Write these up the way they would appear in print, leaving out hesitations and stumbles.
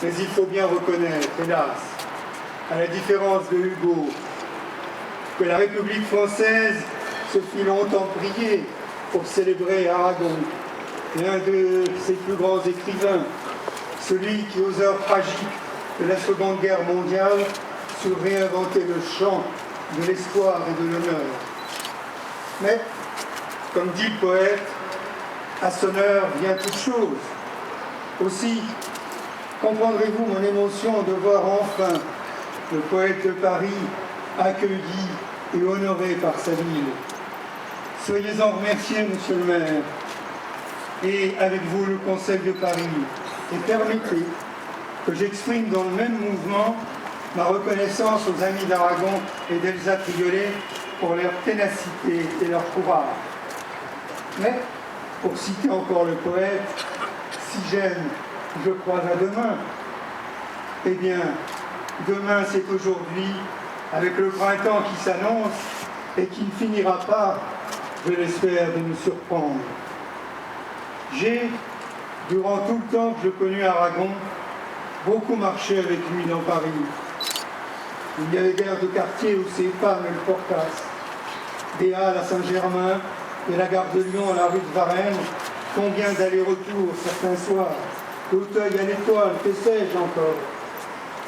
Mais il faut bien reconnaître, hélas, à la différence de Hugo, que la République française se fit longtemps prier pour célébrer Aragon, l'un de ses plus grands écrivains, celui qui, aux heures tragiques de la Seconde Guerre mondiale, sut réinventer le chant de l'espoir et de l'honneur. Mais, comme dit le poète, à son heure vient toute chose. Aussi, comprendrez-vous mon émotion de voir enfin le poète de Paris accueilli et honoré par sa ville. Soyez-en remerciés, monsieur le maire, et avec vous le Conseil de Paris, et permettez que j'exprime dans le même mouvement ma reconnaissance aux amis d'Aragon et d'Elsa Triolet pour leur ténacité et leur courage. Mais, pour citer encore le poète, si j'aime, je crois à demain. Eh bien, demain c'est aujourd'hui, avec le printemps qui s'annonce et qui ne finira pas, je l'espère, de nous surprendre. J'ai, durant tout le temps que je connus Aragon, beaucoup marché avec lui dans Paris. Il n'y avait guère de quartier où ses pas me le portassent. Des Halles à Saint-Germain, de la gare de Lyon à la rue de Varennes, combien d'allers-retours certains soirs, d'Auteuil à l'Étoile, que sais-je encore.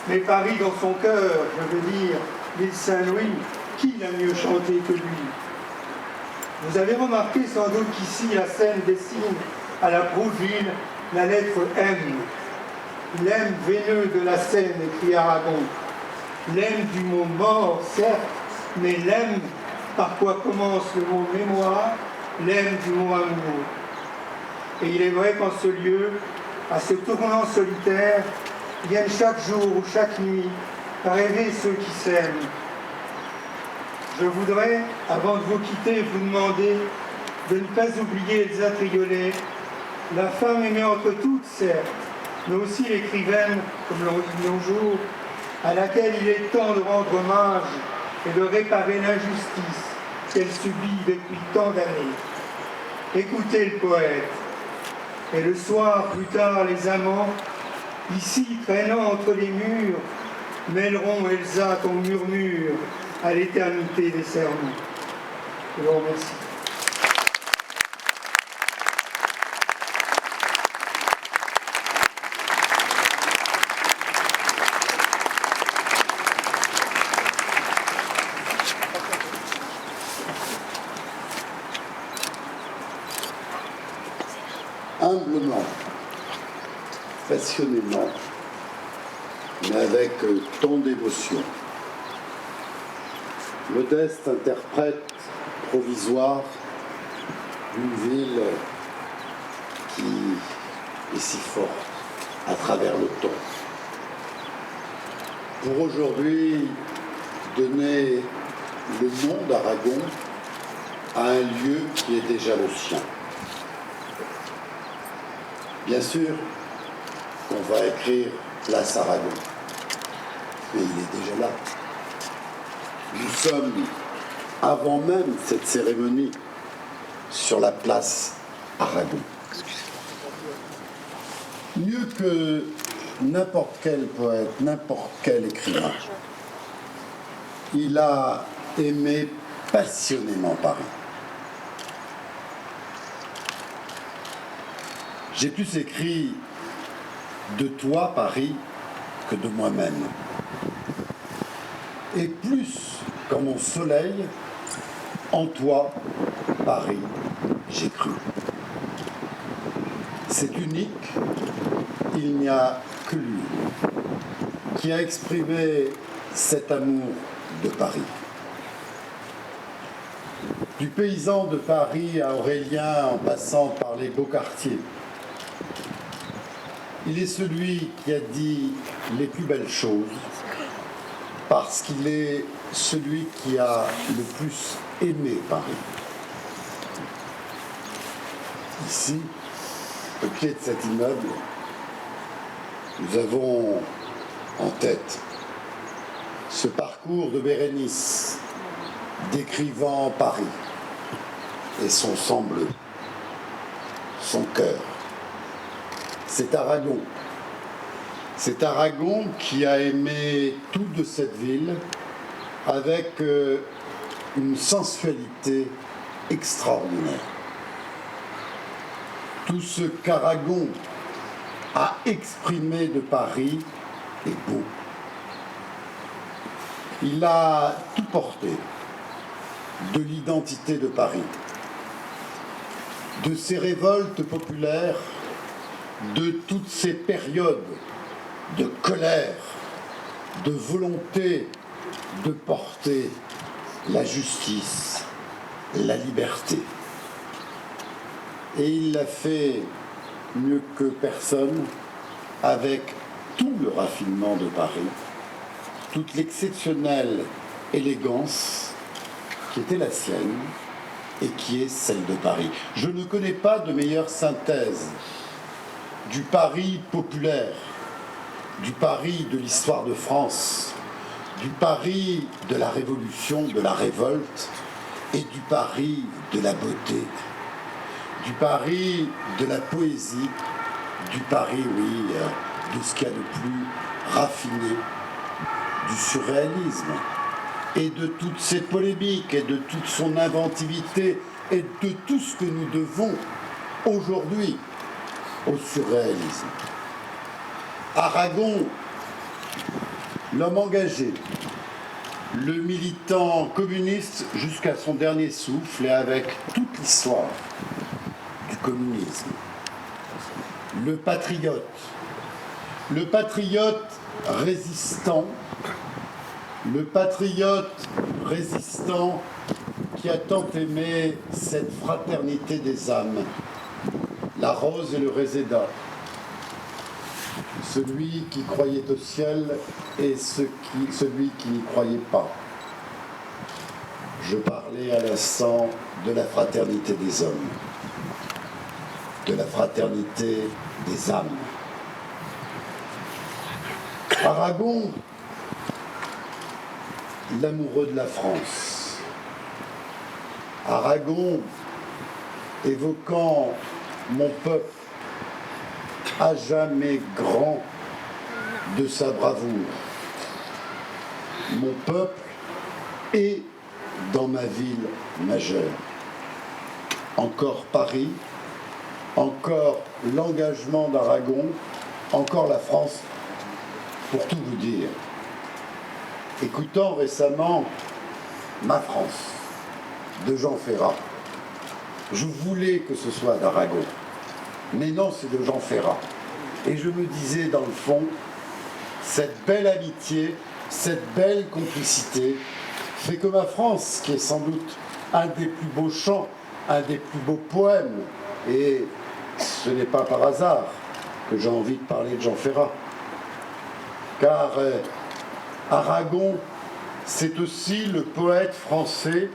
Mais Paris dans son cœur, je veux dire, l'île Saint-Louis, qui l'a mieux chanté que lui? Vous avez remarqué sans doute qu'ici la Seine dessine à la Brouville la lettre M. L'M veineux de la Seine, écrit Aragon. L'M du mot mort, certes, mais l'M par quoi commence le mot mémoire, l'M du mot amour. Et il est vrai qu'en ce lieu, à ce tournant solitaire, viennent chaque jour ou chaque nuit rêver ceux qui s'aiment. Je voudrais, avant de vous quitter, vous demander de ne pas oublier Elsa Triolet, la femme aimée entre toutes, certes, mais aussi l'écrivaine, comme l'on dit de nos jours, à laquelle il est temps de rendre hommage et de réparer l'injustice qu'elle subit depuis tant d'années. Écoutez le poète. Et le soir, plus tard, les amants, ici traînant entre les murs, mêleront Elsa ton murmure à l'éternité des serments. Je vous remercie. Humblement, passionnément, mais avec tant d'émotion. Modeste interprète provisoire d'une ville qui est si forte à travers le temps. Pour aujourd'hui, donner le nom d'Aragon à un lieu qui est déjà le sien. Bien sûr qu'on va écrire Place Aragon, mais il est déjà là. Nous sommes, avant même cette cérémonie, sur la place Aragon. Mieux que n'importe quel poète, n'importe quel écrivain, il a aimé passionnément Paris. J'ai plus écrit de toi, Paris, que de moi-même. Et plus qu'en mon soleil, en toi, Paris, j'ai cru. C'est unique, il n'y a que lui qui a exprimé cet amour de Paris. Du paysan de Paris à Aurélien en passant par les beaux quartiers, il est celui qui a dit les plus belles choses parce qu'il est celui qui a le plus aimé Paris. Ici, au pied de cet immeuble, nous avons en tête ce parcours de Bérénice décrivant Paris et son sang bleu, son cœur. C'est Aragon C'est Aragon qui a aimé tout de cette ville avec une sensualité extraordinaire. Tout ce qu'Aragon a exprimé de Paris est beau. Il a tout porté de l'identité de Paris, de ses révoltes populaires, de toutes ces périodes de colère, de volonté de porter la justice, la liberté. Et il l'a fait mieux que personne, avec tout le raffinement de Paris, toute l'exceptionnelle élégance qui était la sienne et qui est celle de Paris. Je ne connais pas de meilleure synthèse du Paris populaire, du Paris de l'histoire de France, du Paris de la Révolution, de la révolte, et du Paris de la beauté, du Paris de la poésie, du Paris, oui, de ce qu'il y a de plus raffiné, du surréalisme, et de toutes ces polémiques, et de toute son inventivité, et de tout ce que nous devons aujourd'hui au surréalisme. Aragon, l'homme engagé, le militant communiste jusqu'à son dernier souffle et avec toute l'histoire du communisme. Le patriote résistant, le patriote résistant qui a tant aimé cette fraternité des âmes, la rose et le réséda, celui qui croyait au ciel et celui qui n'y croyait pas. Je parlais à l'instant de la fraternité des hommes, de la fraternité des âmes. Aragon, l'amoureux de la France. Aragon, évoquant mon peuple, à jamais grand de sa bravoure. Mon peuple est dans ma ville majeure. Encore Paris, encore l'engagement d'Aragon, encore la France, pour tout vous dire. Écoutant récemment Ma France de Jean Ferrat, je voulais que ce soit d'Aragon. Mais non, c'est de Jean Ferrat. Et je me disais, dans le fond, cette belle amitié, cette belle complicité fait que Ma France, qui est sans doute un des plus beaux chants, un des plus beaux poèmes, et ce n'est pas par hasard que j'ai envie de parler de Jean Ferrat, car Aragon, c'est aussi le poète français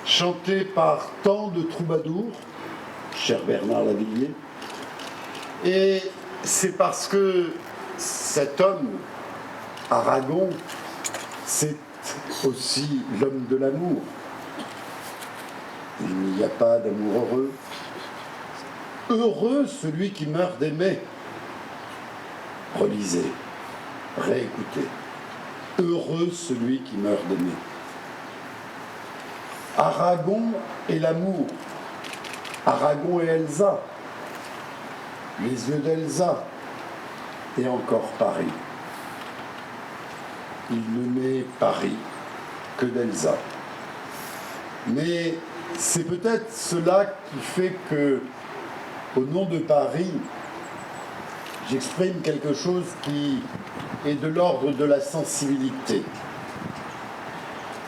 chanté par tant de troubadours, cher Bernard Lavilliers, et c'est parce que cet homme, Aragon, c'est aussi l'homme de l'amour. Il n'y a pas d'amour heureux. Heureux celui qui meurt d'aimer. Relisez, réécoutez. Heureux celui qui meurt d'aimer. Aragon et l'amour. Aragon et Elsa. Les yeux d'Elsa, et encore Paris. Il ne met Paris que d'Elsa. Mais c'est peut-être cela qui fait que, au nom de Paris, j'exprime quelque chose qui est de l'ordre de la sensibilité.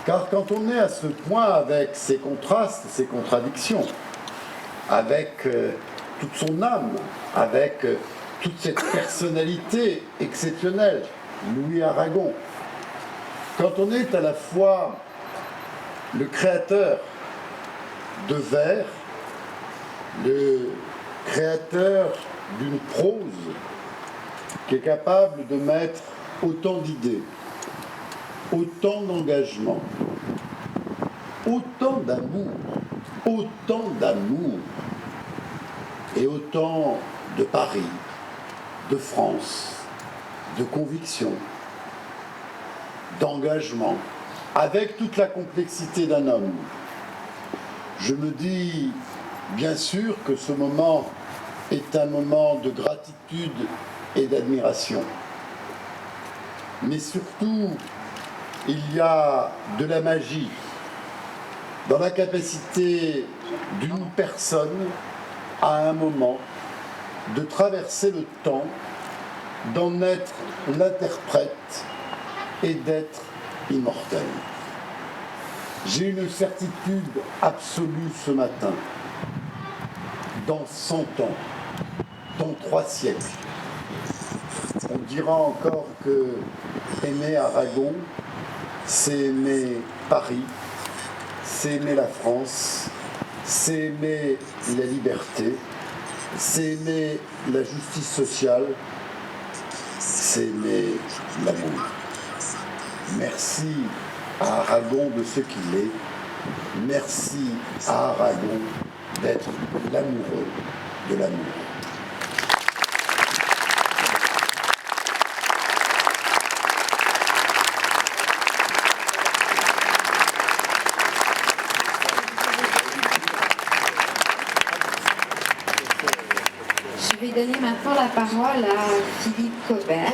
Car quand on est à ce point avec ces contrastes, ces contradictions, avec toute son âme, avec toute cette personnalité exceptionnelle, Louis Aragon. Quand on est à la fois le créateur de vers, le créateur d'une prose qui est capable de mettre autant d'idées, autant d'engagement, autant d'amour, et autant de Paris, de France, de conviction, d'engagement, avec toute la complexité d'un homme. Je me dis bien sûr que ce moment est un moment de gratitude et d'admiration. Mais surtout, il y a de la magie dans la capacité d'une personne à un moment de traverser le temps, d'en être l'interprète et d'être immortel. J'ai une certitude absolue ce matin. Dans 100 ans, dans 3 siècles, on dira encore que aimer Aragon, c'est aimer Paris, c'est aimer la France, c'est aimer la liberté, c'est aimer la justice sociale, c'est aimer l'amour. Merci à Aragon de ce qu'il est. Merci à Aragon d'être l'amoureux de l'amour. Je vais donner maintenant la parole à Philippe Cobert.